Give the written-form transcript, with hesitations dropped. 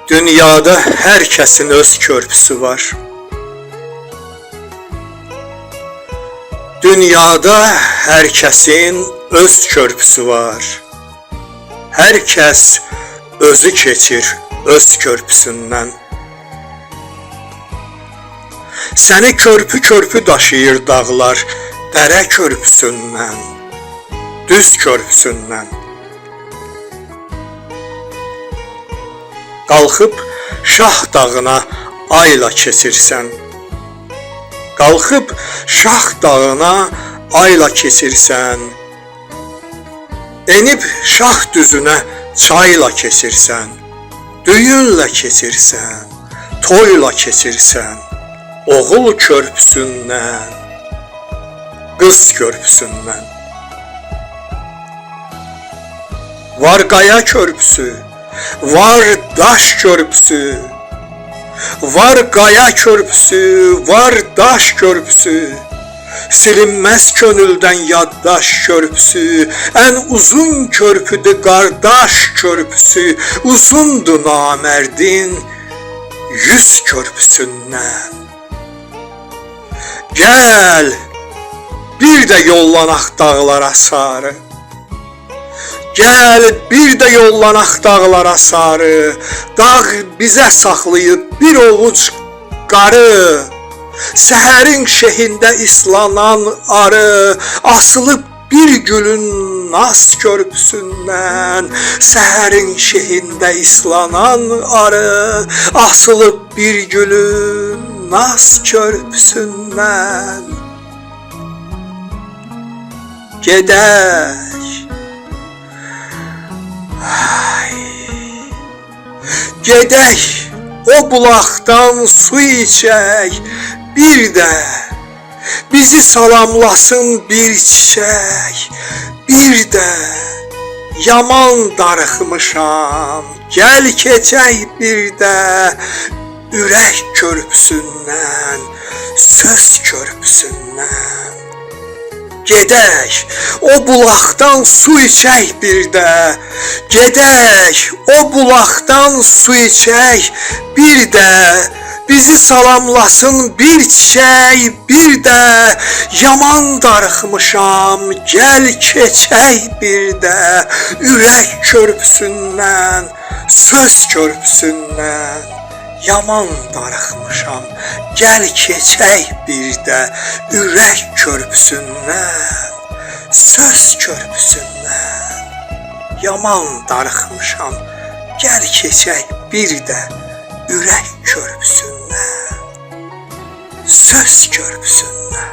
Dünyada hər kəsin öz körpüsü var. Dünyada hər kəsin öz körpüsü var. Hər kəs özü keçir öz körpüsündən. Səni körpü-körpü daşıyır dağlar, dərə körpüsündən, düz körpüsündən. Qalxıb Şah dağına ayla keçirsən. Qalxıb Şah dağına ayla keçirsən. Enib Şah düzünə çayla keçirsən. Düyünlə keçirsən, toyla keçirsən. Oğul körpüsündən, qız körpüsündən. Var qaya körpüsü, var daş körpüsü, var qaya körpüsü, var daş körpüsü, silinməz könüldən yaddaş körpüsü, ən uzun körpüdür qardaş körpüsü, uzundur namərdin yüz körpüsündən. Gəl, bir də yollanaq dağlara sarı. Gəl, bir də yollanaq dağlara sarı. Dağ bizə saxlayıb bir ovuc qarı. Səhərin şehində islanan arı, asılıb bir gülün naz körpüsündən. Səhərin şehində islanan arı, asılıb bir gülün naz körpüsündən. Gedək, gedək, o bulaqdan su içək, bir də bizi salamlasın bir çiçək, bir də yaman darıxmışam, gəl keçək bir də ürək körpüsündən, söz körpüsündən. Gedək, o bulaqdan su içək bir də. Gedək, o bulaqdan su içək bir də. Bizi salamlasın bir çiçək, bir də yaman darıxmışam, gəl keçək bir də ürək körpüsündən, söz körpüsündən. Yaman darıxmışam, gəl keçək bir də ürək körpüsündən, söz körpüsündən. Yaman darıxmışam, gəl keçək bir də ürək körpüsündən, söz körpüsündən.